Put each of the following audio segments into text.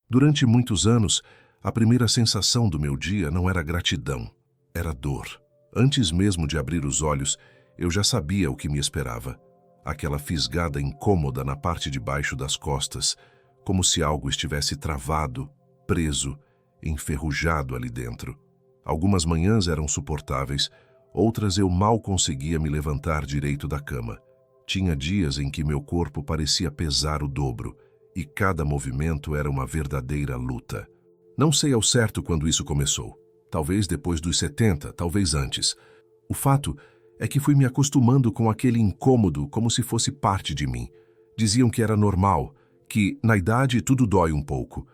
Durante muitos anos, a primeira sensação do meu dia não era gratidão, era dor. Antes mesmo de abrir os olhos, eu já sabia o que me esperava. Aquela fisgada incômoda na parte de baixo das costas, como se algo estivesse travado, preso, enferrujado ali dentro. Algumas manhãs eram suportáveis, outras eu mal conseguia me levantar direito da cama. Tinha dias em que meu corpo parecia pesar o dobro, e cada movimento era uma verdadeira luta. Não sei ao certo quando isso começou. Talvez depois dos 70, talvez antes. O fato é que fui me acostumando com aquele incômodo como se fosse parte de mim. Diziam que era normal, que na idade tudo dói um pouco.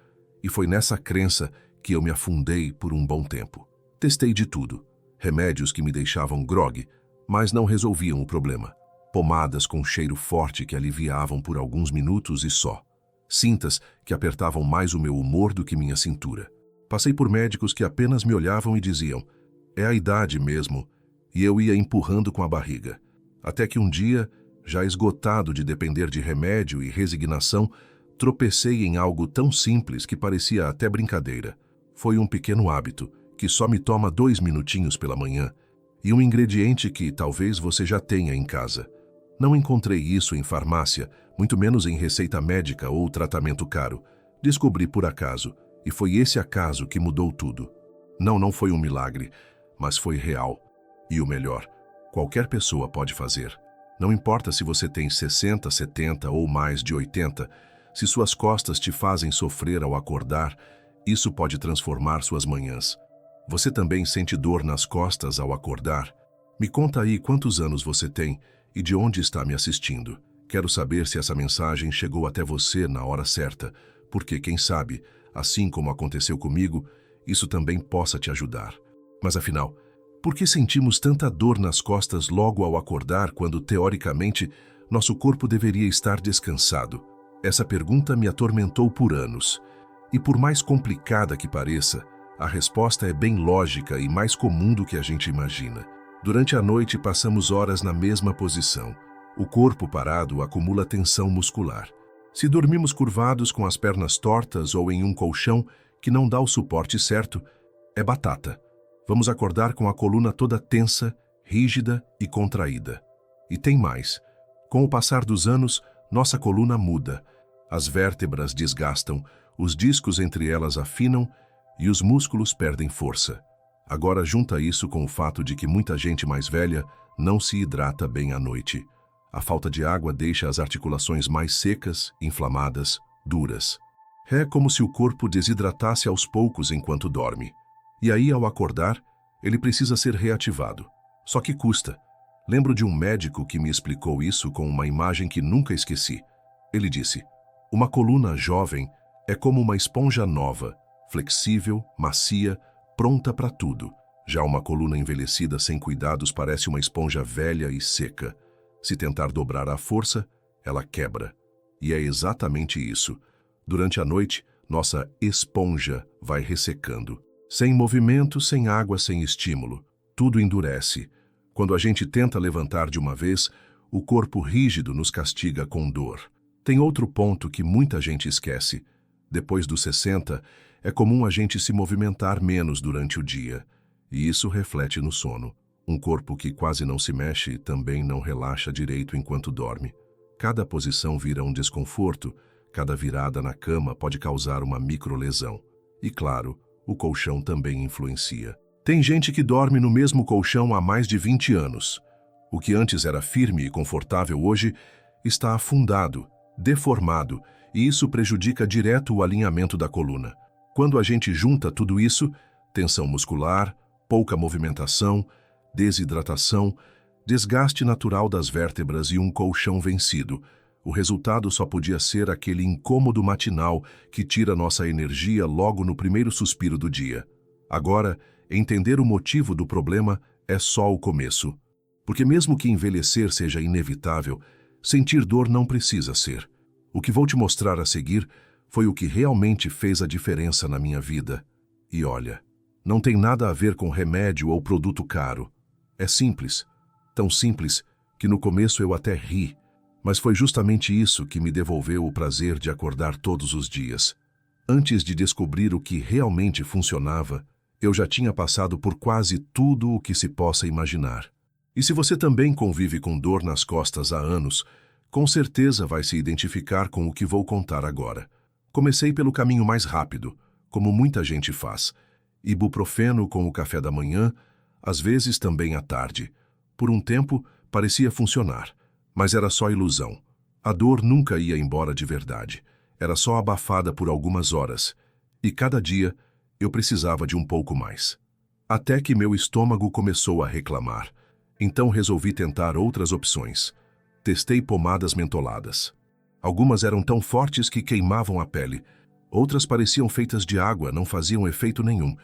E foi nessa crença que eu me afundei por um bom tempo. Testei de tudo. Remédios que me deixavam grogue, mas não resolviam o problema. Pomadas com cheiro forte que aliviavam por alguns minutos e só. Cintas que apertavam mais o meu humor do que minha cintura. Passei por médicos que apenas me olhavam e diziam, é a idade mesmo, e eu ia empurrando com a barriga. Até que um dia, já esgotado de depender de remédio e resignação, tropecei em algo tão simples que parecia até brincadeira. Foi um pequeno hábito, que só me toma 2 minutinhos pela manhã, e um ingrediente que talvez você já tenha em casa. Não encontrei isso em farmácia, muito menos em receita médica ou tratamento caro. Descobri por acaso, e foi esse acaso que mudou tudo. Não foi um milagre, mas foi real. E o melhor, qualquer pessoa pode fazer. Não importa se você tem 60, 70 ou mais de 80, se suas costas te fazem sofrer ao acordar, isso pode transformar suas manhãs. Você também sente dor nas costas ao acordar? Me conta aí quantos anos você tem e de onde está me assistindo. Quero saber se essa mensagem chegou até você na hora certa, porque quem sabe, assim como aconteceu comigo, isso também possa te ajudar. Mas afinal, por que sentimos tanta dor nas costas logo ao acordar quando, teoricamente, nosso corpo deveria estar descansado? Essa pergunta me atormentou por anos. E por mais complicada que pareça, a resposta é bem lógica e mais comum do que a gente imagina. Durante a noite passamos horas na mesma posição. O corpo parado acumula tensão muscular. Se dormimos curvados com as pernas tortas ou em um colchão que não dá o suporte certo, é batata. Vamos acordar com a coluna toda tensa, rígida e contraída. E tem mais. Com o passar dos anos, nossa coluna muda. As vértebras desgastam, os discos entre elas afinam e os músculos perdem força. Agora junta isso com o fato de que muita gente mais velha não se hidrata bem à noite. A falta de água deixa as articulações mais secas, inflamadas, duras. É como se o corpo desidratasse aos poucos enquanto dorme. E aí, ao acordar, ele precisa ser reativado. Só que custa. Lembro de um médico que me explicou isso com uma imagem que nunca esqueci. Ele disse, uma coluna jovem é como uma esponja nova, flexível, macia, pronta para tudo. Já uma coluna envelhecida sem cuidados parece uma esponja velha e seca. Se tentar dobrar à força, ela quebra. E é exatamente isso. Durante a noite, nossa esponja vai ressecando. Sem movimento, sem água, sem estímulo. Tudo endurece. Quando a gente tenta levantar de uma vez, o corpo rígido nos castiga com dor. Tem outro ponto que muita gente esquece. Depois dos 60, é comum a gente se movimentar menos durante o dia. E isso reflete no sono. Um corpo que quase não se mexe também não relaxa direito enquanto dorme. Cada posição vira um desconforto, cada virada na cama pode causar uma microlesão. E claro, o colchão também influencia. Tem gente que dorme no mesmo colchão há mais de 20 anos. O que antes era firme e confortável hoje está afundado, deformado, e isso prejudica direto o alinhamento da coluna. Quando a gente junta tudo isso, tensão muscular, pouca movimentação, desidratação, desgaste natural das vértebras e um colchão vencido, o resultado só podia ser aquele incômodo matinal que tira nossa energia logo no primeiro suspiro do dia. Agora, entender o motivo do problema é só o começo. Porque mesmo que envelhecer seja inevitável, sentir dor não precisa ser. O que vou te mostrar a seguir foi o que realmente fez a diferença na minha vida. E olha, não tem nada a ver com remédio ou produto caro. É simples, tão simples que no começo eu até ri, mas foi justamente isso que me devolveu o prazer de acordar todos os dias. Antes de descobrir o que realmente funcionava, eu já tinha passado por quase tudo o que se possa imaginar. E se você também convive com dor nas costas há anos, com certeza vai se identificar com o que vou contar agora. Comecei pelo caminho mais rápido, como muita gente faz. Ibuprofeno com o café da manhã, às vezes também à tarde. Por um tempo, parecia funcionar, mas era só ilusão. A dor nunca ia embora de verdade. Era só abafada por algumas horas. E cada dia, eu precisava de um pouco mais. Até que meu estômago começou a reclamar. Então resolvi tentar outras opções. Testei pomadas mentoladas. Algumas eram tão fortes que queimavam a pele. Outras pareciam feitas de água, não faziam efeito nenhum.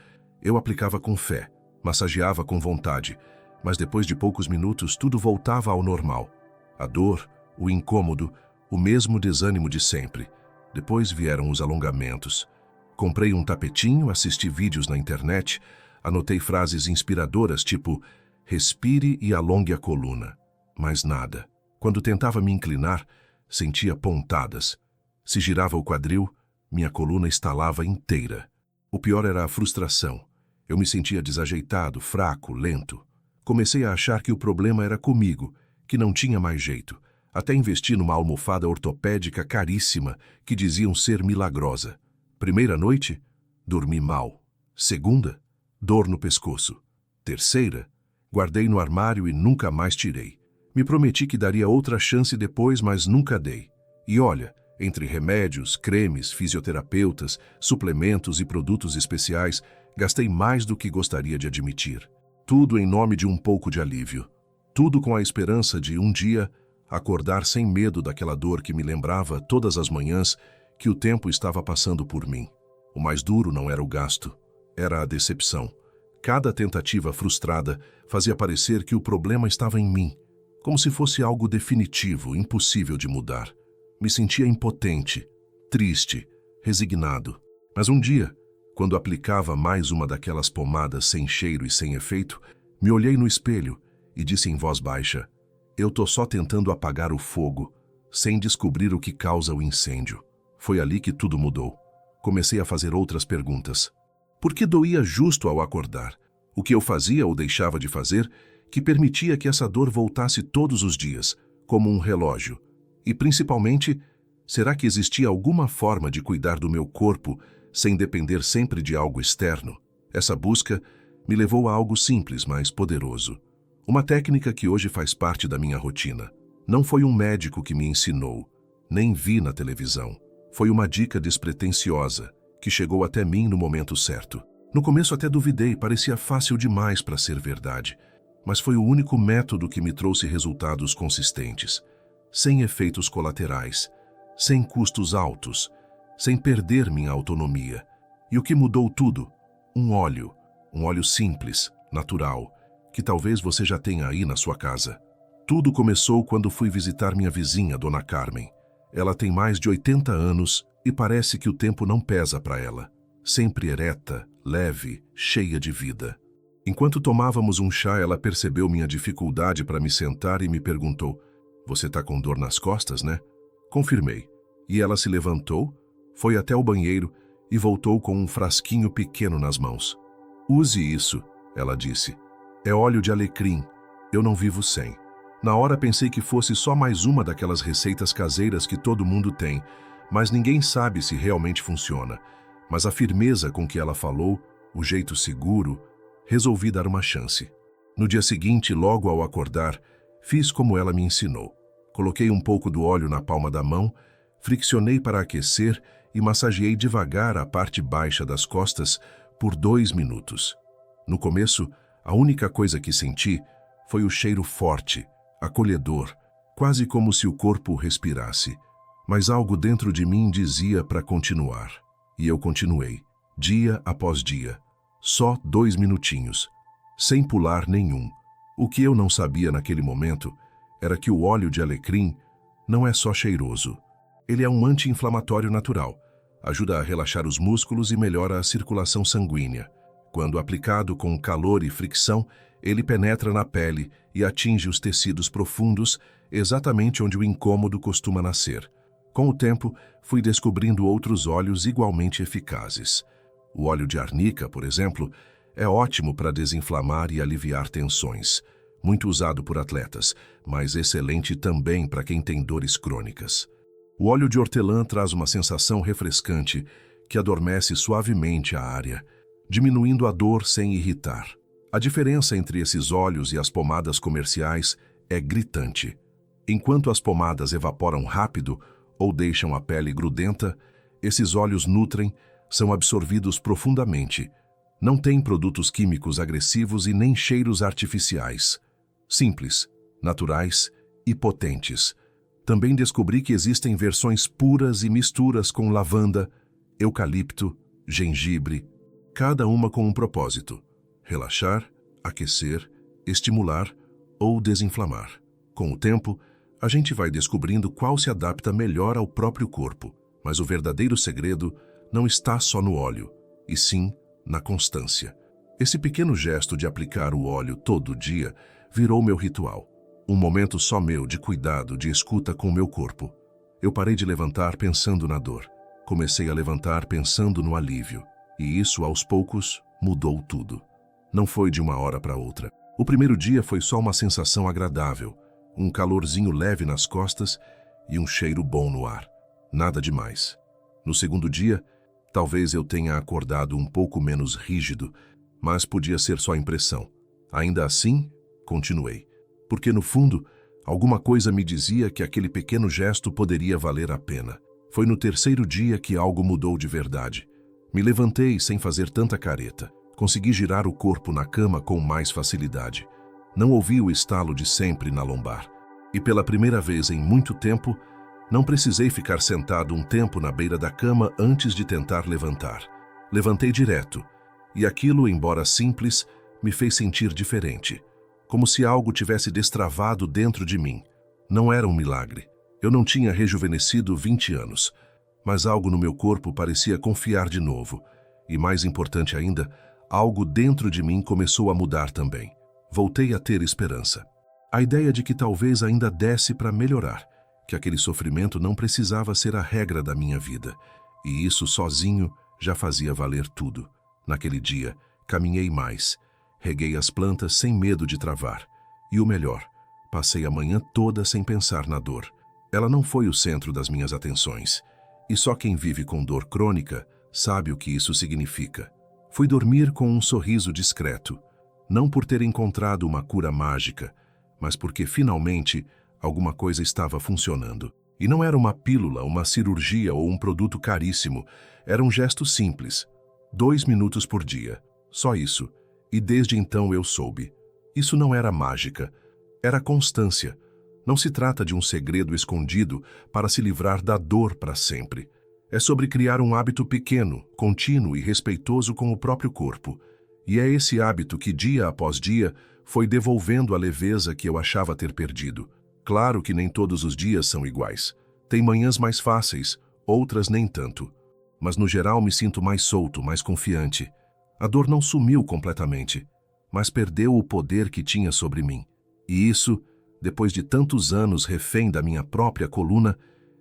Eu aplicava com fé, massageava com vontade, mas depois de poucos minutos tudo voltava ao normal. A dor, o incômodo, o mesmo desânimo de sempre. Depois vieram os alongamentos. Comprei um tapetinho, assisti vídeos na internet, anotei frases inspiradoras tipo "respire e alongue a coluna". Mas nada. Quando tentava me inclinar, sentia pontadas. Se girava o quadril, minha coluna estalava inteira. O pior era a frustração. Eu me sentia desajeitado, fraco, lento. Comecei a achar que o problema era comigo, que não tinha mais jeito. Até investi numa almofada ortopédica caríssima que diziam ser milagrosa. Primeira noite, dormi mal. Segunda, dor no pescoço. Terceira, guardei no armário e nunca mais tirei. Me prometi que daria outra chance depois, mas nunca dei. E olha, entre remédios, cremes, fisioterapeutas, suplementos e produtos especiais, gastei mais do que gostaria de admitir. Tudo em nome de um pouco de alívio. Tudo com a esperança de, um dia, acordar sem medo daquela dor que me lembrava todas as manhãs que o tempo estava passando por mim. O mais duro não era o gasto, era a decepção. Cada tentativa frustrada fazia parecer que o problema estava em mim, como se fosse algo definitivo, impossível de mudar. Me sentia impotente, triste, resignado. Mas um dia, quando aplicava mais uma daquelas pomadas sem cheiro e sem efeito, me olhei no espelho e disse em voz baixa: "Eu tô só tentando apagar o fogo, sem descobrir o que causa o incêndio." Foi ali que tudo mudou. Comecei a fazer outras perguntas. Por que doía justo ao acordar? O que eu fazia ou deixava de fazer que permitia que essa dor voltasse todos os dias, como um relógio? E, principalmente, será que existia alguma forma de cuidar do meu corpo sem depender sempre de algo externo? Essa busca me levou a algo simples, mas poderoso. Uma técnica que hoje faz parte da minha rotina. Não foi um médico que me ensinou, nem vi na televisão. Foi uma dica despretensiosa, que chegou até mim no momento certo. No começo até duvidei, parecia fácil demais para ser verdade. Mas foi o único método que me trouxe resultados consistentes. Sem efeitos colaterais, sem custos altos, sem perder minha autonomia. E o que mudou tudo? Um óleo simples, natural, que talvez você já tenha aí na sua casa. Tudo começou quando fui visitar minha vizinha, Dona Carmen. Ela tem mais de 80 anos e parece que o tempo não pesa para ela. Sempre ereta, leve, cheia de vida. Enquanto tomávamos um chá, ela percebeu minha dificuldade para me sentar e me perguntou: "Você tá com dor nas costas, né?" Confirmei. E ela se levantou, foi até o banheiro e voltou com um frasquinho pequeno nas mãos. "Use isso", ela disse. "É óleo de alecrim. Eu não vivo sem." Na hora pensei que fosse só mais uma daquelas receitas caseiras que todo mundo tem, mas ninguém sabe se realmente funciona. Mas a firmeza com que ela falou, o jeito seguro, resolvi dar uma chance. No dia seguinte, logo ao acordar, fiz como ela me ensinou. Coloquei um pouco do óleo na palma da mão, friccionei para aquecer e massageei devagar a parte baixa das costas por 2 minutos. No começo, a única coisa que senti foi o cheiro forte, acolhedor, quase como se o corpo respirasse. Mas algo dentro de mim dizia para continuar. E eu continuei, dia após dia. Só 2 minutinhos, sem pular nenhum. O que eu não sabia naquele momento era que o óleo de alecrim não é só cheiroso. Ele é um anti-inflamatório natural. Ajuda a relaxar os músculos e melhora a circulação sanguínea. Quando aplicado com calor e fricção, ele penetra na pele e atinge os tecidos profundos, exatamente onde o incômodo costuma nascer. Com o tempo, fui descobrindo outros óleos igualmente eficazes. O óleo de arnica, por exemplo, é ótimo para desinflamar e aliviar tensões, muito usado por atletas, mas excelente também para quem tem dores crônicas. O óleo de hortelã traz uma sensação refrescante que adormece suavemente a área, diminuindo a dor sem irritar. A diferença entre esses óleos e as pomadas comerciais é gritante. Enquanto as pomadas evaporam rápido ou deixam a pele grudenta, esses óleos nutrem, são absorvidos profundamente. Não têm produtos químicos agressivos e nem cheiros artificiais. Simples, naturais e potentes. Também descobri que existem versões puras e misturas com lavanda, eucalipto, gengibre, cada uma com um propósito: relaxar, aquecer, estimular ou desinflamar. Com o tempo, a gente vai descobrindo qual se adapta melhor ao próprio corpo, mas o verdadeiro segredo não está só no óleo, e sim na constância. Esse pequeno gesto de aplicar o óleo todo dia virou meu ritual. Um momento só meu de cuidado, de escuta com o meu corpo. Eu parei de levantar pensando na dor. Comecei a levantar pensando no alívio. E isso, aos poucos, mudou tudo. Não foi de uma hora para outra. O primeiro dia foi só uma sensação agradável. Um calorzinho leve nas costas e um cheiro bom no ar. Nada demais. No segundo dia, talvez eu tenha acordado um pouco menos rígido, mas podia ser só impressão. Ainda assim, continuei. Porque, no fundo, alguma coisa me dizia que aquele pequeno gesto poderia valer a pena. Foi no terceiro dia que algo mudou de verdade. Me levantei sem fazer tanta careta. Consegui girar o corpo na cama com mais facilidade. Não ouvi o estalo de sempre na lombar. E pela primeira vez em muito tempo, não precisei ficar sentado um tempo na beira da cama antes de tentar levantar. Levantei direto. E aquilo, embora simples, me fez sentir diferente. Como se algo tivesse destravado dentro de mim. Não era um milagre. Eu não tinha rejuvenescido 20 anos. Mas algo no meu corpo parecia confiar de novo. E mais importante ainda, algo dentro de mim começou a mudar também. Voltei a ter esperança. A ideia de que talvez ainda desse para melhorar, que aquele sofrimento não precisava ser a regra da minha vida, e isso sozinho já fazia valer tudo. Naquele dia, caminhei mais, reguei as plantas sem medo de travar, e o melhor, passei a manhã toda sem pensar na dor. Ela não foi o centro das minhas atenções, e só quem vive com dor crônica sabe o que isso significa. Fui dormir com um sorriso discreto, não por ter encontrado uma cura mágica, mas porque finalmente alguma coisa estava funcionando. E não era uma pílula, uma cirurgia ou um produto caríssimo, era um gesto simples. 2 minutos por dia, só isso. E desde então eu soube. Isso não era mágica, era constância. Não se trata de um segredo escondido para se livrar da dor para sempre. É sobre criar um hábito pequeno, contínuo e respeitoso com o próprio corpo. E é esse hábito que, dia após dia, foi devolvendo a leveza que eu achava ter perdido. Claro que nem todos os dias são iguais. Tem manhãs mais fáceis, outras nem tanto. Mas no geral me sinto mais solto, mais confiante. A dor não sumiu completamente, mas perdeu o poder que tinha sobre mim. E isso, depois de tantos anos refém da minha própria coluna,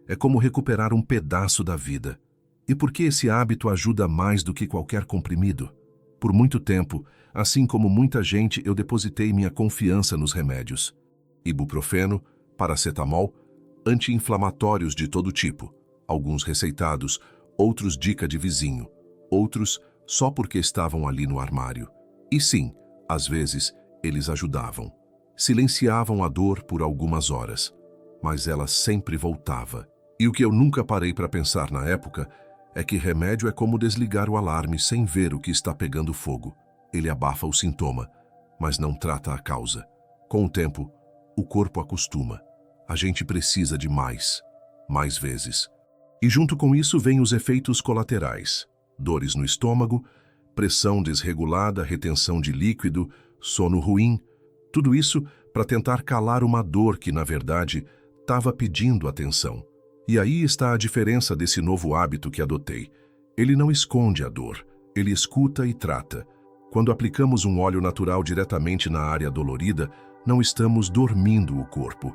é como recuperar um pedaço da vida. E por que esse hábito ajuda mais do que qualquer comprimido? Por muito tempo, assim como muita gente, eu depositei minha confiança nos remédios. Ibuprofeno, paracetamol, anti-inflamatórios de todo tipo, alguns receitados, outros dica de vizinho, outros só porque estavam ali no armário. E sim, às vezes, eles ajudavam. Silenciavam a dor por algumas horas, mas ela sempre voltava. E o que eu nunca parei para pensar na época é que remédio é como desligar o alarme sem ver o que está pegando fogo. Ele abafa o sintoma, mas não trata a causa. Com o tempo, o corpo acostuma. A gente precisa de mais vezes. E junto com isso vêm os efeitos colaterais. Dores no estômago, pressão desregulada, retenção de líquido, sono ruim. Tudo isso para tentar calar uma dor que, na verdade, estava pedindo atenção. E aí está a diferença desse novo hábito que adotei. Ele não esconde a dor, ele escuta e trata. Quando aplicamos um óleo natural diretamente na área dolorida, não estamos dormindo o corpo.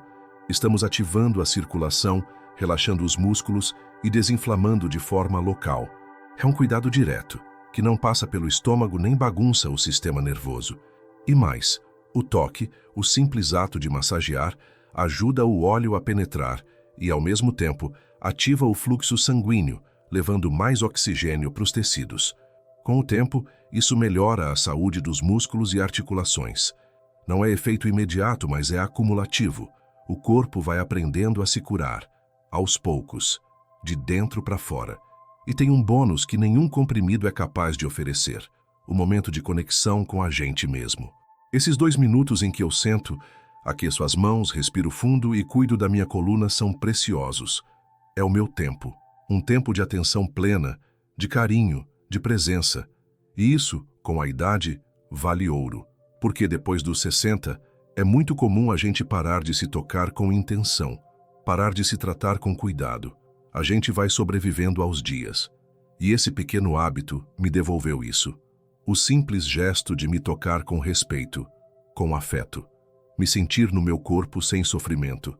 Estamos ativando a circulação, relaxando os músculos e desinflamando de forma local. É um cuidado direto, que não passa pelo estômago nem bagunça o sistema nervoso. E mais, o toque, o simples ato de massagear, ajuda o óleo a penetrar e, ao mesmo tempo, ativa o fluxo sanguíneo, levando mais oxigênio para os tecidos. Com o tempo, isso melhora a saúde dos músculos e articulações. Não é efeito imediato, mas é acumulativo. O corpo vai aprendendo a se curar, aos poucos, de dentro para fora. E tem um bônus que nenhum comprimido é capaz de oferecer: o momento de conexão com a gente mesmo. Esses 2 minutos em que eu sento, aqueço as mãos, respiro fundo e cuido da minha coluna são preciosos. É o meu tempo, um tempo de atenção plena, de carinho, de presença. E isso, com a idade, vale ouro. Porque depois dos 60, é muito comum a gente parar de se tocar com intenção, parar de se tratar com cuidado. A gente vai sobrevivendo aos dias. E esse pequeno hábito me devolveu isso. O simples gesto de me tocar com respeito, com afeto. Me sentir no meu corpo sem sofrimento.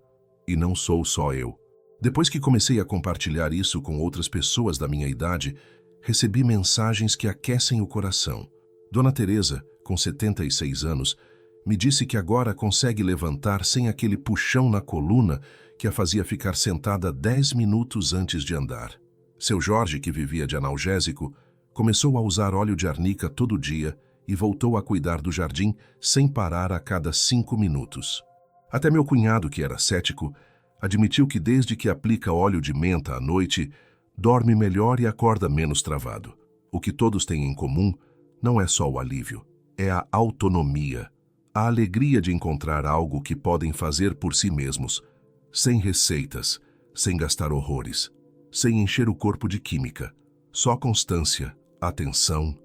E não sou só eu. Depois que comecei a compartilhar isso com outras pessoas da minha idade, recebi mensagens que aquecem o coração. Dona Teresa, com 76 anos, me disse que agora consegue levantar sem aquele puxão na coluna que a fazia ficar sentada 10 minutos antes de andar. Seu Jorge, que vivia de analgésico, começou a usar óleo de arnica todo dia e voltou a cuidar do jardim sem parar a cada 5 minutos. Até meu cunhado, que era cético, admitiu que desde que aplica óleo de menta à noite, dorme melhor e acorda menos travado. O que todos têm em comum não é só o alívio, é a autonomia, a alegria de encontrar algo que podem fazer por si mesmos, sem receitas, sem gastar horrores, sem encher o corpo de química, só constância, atenção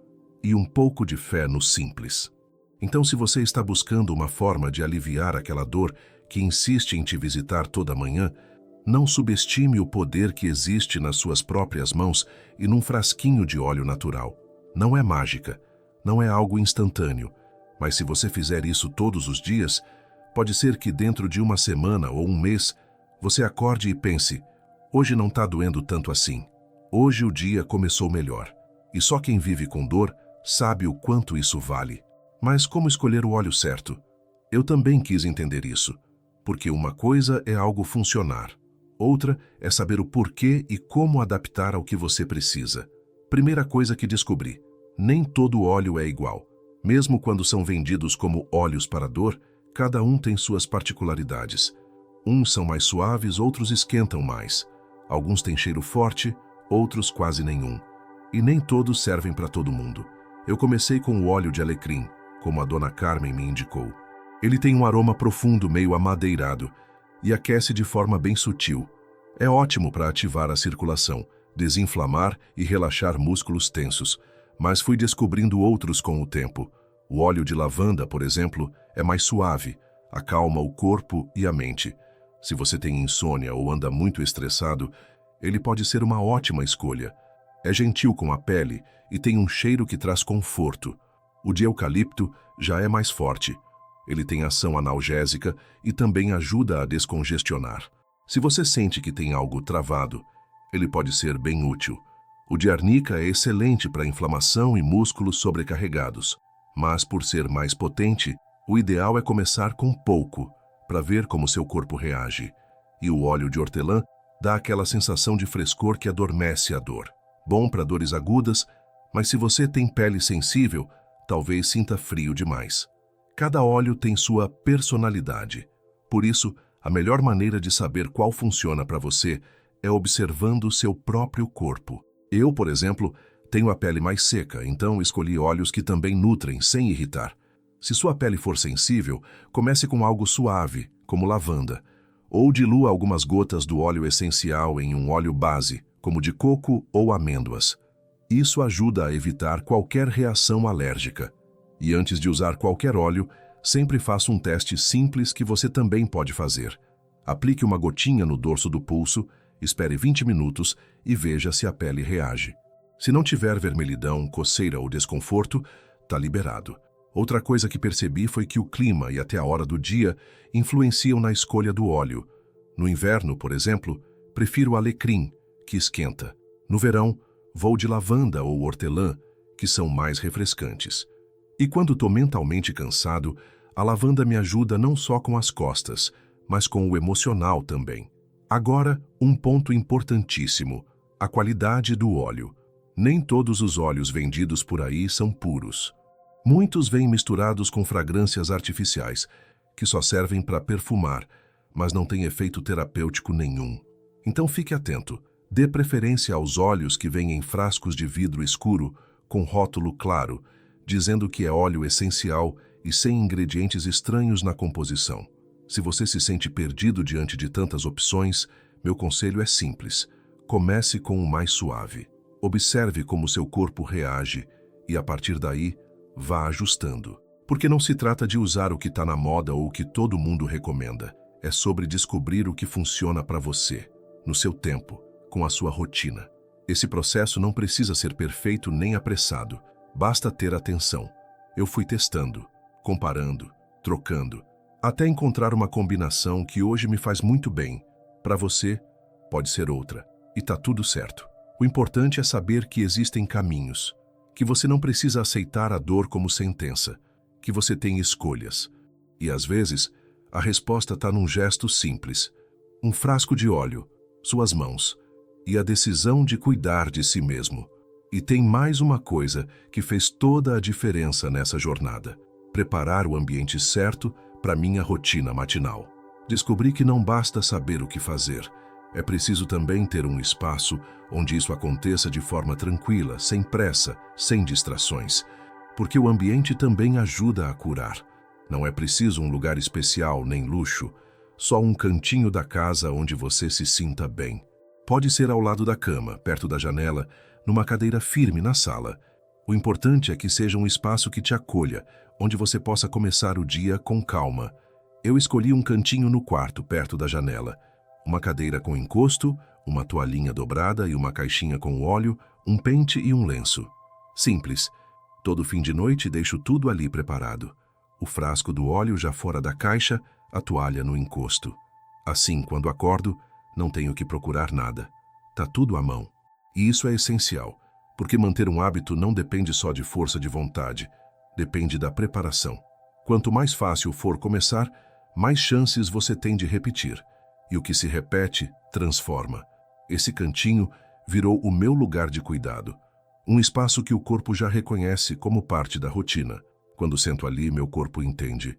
e um pouco de fé no simples. Então, se você está buscando uma forma de aliviar aquela dor que insiste em te visitar toda manhã, não subestime o poder que existe nas suas próprias mãos e num frasquinho de óleo natural. Não é mágica, não é algo instantâneo, mas se você fizer isso todos os dias, pode ser que dentro de uma semana ou um mês, você acorde e pense: hoje não está doendo tanto assim. Hoje o dia começou melhor. E só quem vive com dor sabe o quanto isso vale. Mas como escolher o óleo certo? Eu também quis entender isso, porque uma coisa é algo funcionar, outra é saber o porquê e como adaptar ao que você precisa. Primeira coisa que descobri: nem todo óleo é igual. Mesmo quando são vendidos como óleos para dor, cada um tem suas particularidades. Uns são mais suaves, outros esquentam mais. Alguns têm cheiro forte, outros quase nenhum. E nem todos servem para todo mundo. Eu comecei com o óleo de alecrim, como a dona Carmen me indicou. Ele tem um aroma profundo, meio amadeirado, e aquece de forma bem sutil. É ótimo para ativar a circulação, desinflamar e relaxar músculos tensos, mas fui descobrindo outros com o tempo. O óleo de lavanda, por exemplo, é mais suave, acalma o corpo e a mente. Se você tem insônia ou anda muito estressado, ele pode ser uma ótima escolha. É gentil com a pele e tem um cheiro que traz conforto. O de eucalipto já é mais forte. Ele tem ação analgésica e também ajuda a descongestionar. Se você sente que tem algo travado, ele pode ser bem útil. O de arnica é excelente para inflamação e músculos sobrecarregados, mas por ser mais potente, o ideal é começar com pouco, para ver como seu corpo reage. E o óleo de hortelã dá aquela sensação de frescor que adormece a dor. Bom para dores agudas, mas se você tem pele sensível, talvez sinta frio demais. Cada óleo tem sua personalidade. Por isso, a melhor maneira de saber qual funciona para você é observando o seu próprio corpo. Eu, por exemplo, tenho a pele mais seca, então escolhi óleos que também nutrem, sem irritar. Se sua pele for sensível, comece com algo suave, como lavanda, ou dilua algumas gotas do óleo essencial em um óleo base, como de coco ou amêndoas. Isso ajuda a evitar qualquer reação alérgica. E antes de usar qualquer óleo, sempre faça um teste simples que você também pode fazer. Aplique uma gotinha no dorso do pulso, espere 20 minutos e veja se a pele reage. Se não tiver vermelhidão, coceira ou desconforto, está liberado. Outra coisa que percebi foi que o clima e até a hora do dia influenciam na escolha do óleo. No inverno, por exemplo, prefiro alecrim, que esquenta. No verão, vou de lavanda ou hortelã, que são mais refrescantes. E quando estou mentalmente cansado, a lavanda me ajuda não só com as costas, mas com o emocional também. Agora, um ponto importantíssimo: a qualidade do óleo. Nem todos os óleos vendidos por aí são puros. Muitos vêm misturados com fragrâncias artificiais, que só servem para perfumar, mas não têm efeito terapêutico nenhum. Então fique atento. Dê preferência aos óleos que vêm em frascos de vidro escuro, com rótulo claro, dizendo que é óleo essencial e sem ingredientes estranhos na composição. Se você se sente perdido diante de tantas opções, meu conselho é simples: comece com o mais suave. Observe como seu corpo reage e, a partir daí, vá ajustando. Porque não se trata de usar o que está na moda ou o que todo mundo recomenda. É sobre descobrir o que funciona para você, no seu tempo, com a sua rotina. Esse processo não precisa ser perfeito nem apressado. Basta ter atenção. Eu fui testando, comparando, trocando, até encontrar uma combinação que hoje me faz muito bem. Para você, pode ser outra. E tá tudo certo. O importante é saber que existem caminhos, que você não precisa aceitar a dor como sentença, que você tem escolhas. E às vezes, a resposta está num gesto simples: um frasco de óleo, suas mãos, e a decisão de cuidar de si mesmo. E tem mais uma coisa que fez toda a diferença nessa jornada: preparar o ambiente certo para minha rotina matinal. Descobri que não basta saber o que fazer, é preciso também ter um espaço onde isso aconteça de forma tranquila, sem pressa, sem distrações. Porque o ambiente também ajuda a curar. Não é preciso um lugar especial nem luxo, só um cantinho da casa onde você se sinta bem. Pode ser ao lado da cama, perto da janela, numa cadeira firme na sala. O importante é que seja um espaço que te acolha, onde você possa começar o dia com calma. Eu escolhi um cantinho no quarto, perto da janela. Uma cadeira com encosto, uma toalhinha dobrada e uma caixinha com óleo, um pente e um lenço. Simples. Todo fim de noite deixo tudo ali preparado. O frasco do óleo já fora da caixa, a toalha no encosto. Assim, quando acordo, não tenho que procurar nada. Tá tudo à mão. E isso é essencial, porque manter um hábito não depende só de força de vontade, depende da preparação. Quanto mais fácil for começar, mais chances você tem de repetir. E o que se repete, transforma. Esse cantinho virou o meu lugar de cuidado. Um espaço que o corpo já reconhece como parte da rotina. Quando sento ali, meu corpo entende: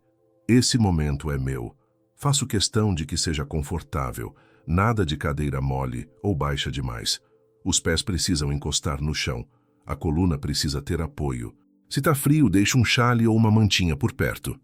esse momento é meu. Faço questão de que seja confortável, nada de cadeira mole ou baixa demais. Os pés precisam encostar no chão, a coluna precisa ter apoio. Se tá frio, deixo um xale ou uma mantinha por perto.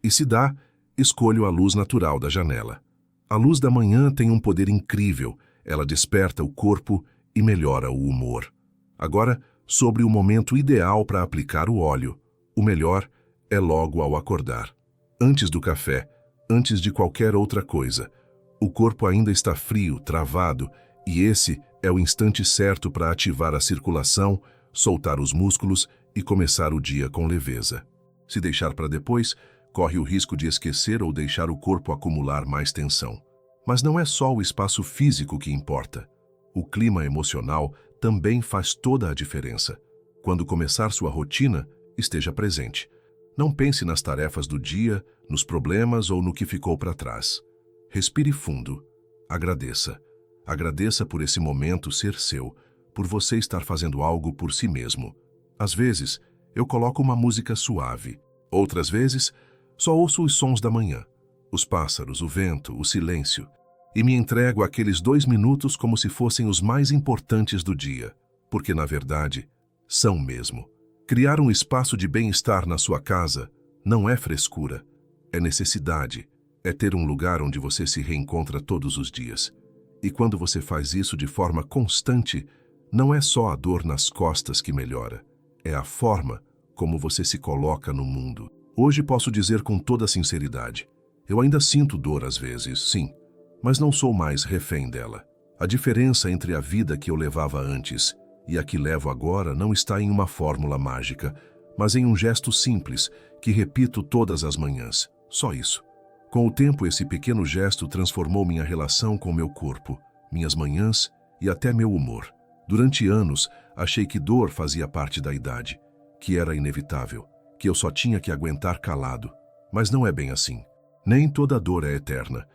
E se dá, escolho a luz natural da janela. A luz da manhã tem um poder incrível, ela desperta o corpo e melhora o humor. Agora, sobre o momento ideal para aplicar o óleo. O melhor é logo ao acordar. Antes do café, antes de qualquer outra coisa. O corpo ainda está frio, travado, e esse é o instante certo para ativar a circulação, soltar os músculos e começar o dia com leveza. Se deixar para depois, corre o risco de esquecer ou deixar o corpo acumular mais tensão. Mas não é só o espaço físico que importa. O clima emocional também faz toda a diferença. Quando começar sua rotina, esteja presente. Não pense nas tarefas do dia, nos problemas ou no que ficou para trás. Respire fundo. Agradeça. Agradeça por esse momento ser seu, por você estar fazendo algo por si mesmo. Às vezes, eu coloco uma música suave. Outras vezes, só ouço os sons da manhã, os pássaros, o vento, o silêncio, e me entrego àqueles 2 minutos como se fossem os mais importantes do dia, porque, na verdade, são mesmo. Criar um espaço de bem-estar na sua casa não é frescura, é necessidade, é ter um lugar onde você se reencontra todos os dias. E quando você faz isso de forma constante, não é só a dor nas costas que melhora, é a forma como você se coloca no mundo. Hoje posso dizer com toda sinceridade, eu ainda sinto dor às vezes, sim, mas não sou mais refém dela. A diferença entre a vida que eu levava antes e a que levo agora não está em uma fórmula mágica, mas em um gesto simples que repito todas as manhãs. Só isso. Com o tempo, esse pequeno gesto transformou minha relação com meu corpo, minhas manhãs e até meu humor. Durante anos, achei que dor fazia parte da idade, que era inevitável, que eu só tinha que aguentar calado. Mas não é bem assim. Nem toda dor é eterna.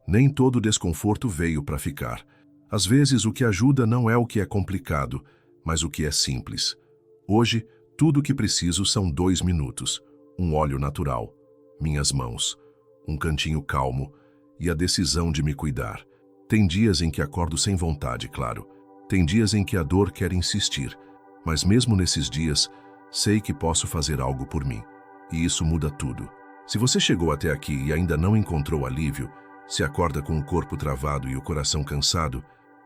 Nem todo desconforto veio para ficar. Às vezes, o que ajuda não é o que é complicado, mas o que é simples. Hoje, tudo o que preciso são 2 minutos, um óleo natural, minhas mãos, um cantinho calmo e a decisão de me cuidar. Tem dias em que acordo sem vontade, claro. Tem dias em que a dor quer insistir, mas mesmo nesses dias, sei que posso fazer algo por mim. E isso muda tudo. Se você chegou até aqui e ainda não encontrou alívio, se acorda com o corpo travado e o coração cansado,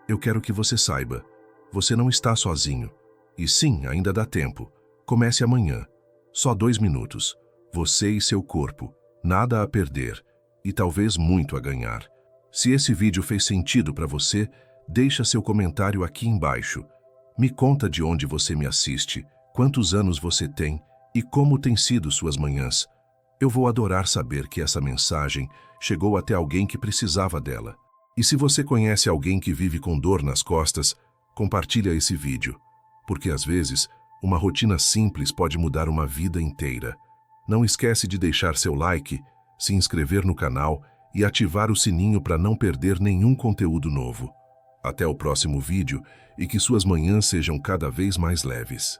eu quero que você saiba, você não está sozinho. E sim, ainda dá tempo. Comece amanhã. Só 2 minutos. Você e seu corpo. Nada a perder. E talvez muito a ganhar. Se esse vídeo fez sentido para você, deixa seu comentário aqui embaixo. Me conta de onde você me assiste, quantos anos você tem e como têm sido suas manhãs. Eu vou adorar saber que essa mensagem chegou até alguém que precisava dela. E se você conhece alguém que vive com dor nas costas, compartilha esse vídeo. Porque às vezes, uma rotina simples pode mudar uma vida inteira. Não esquece de deixar seu like, se inscrever no canal e ativar o sininho para não perder nenhum conteúdo novo. Até o próximo vídeo e que suas manhãs sejam cada vez mais leves.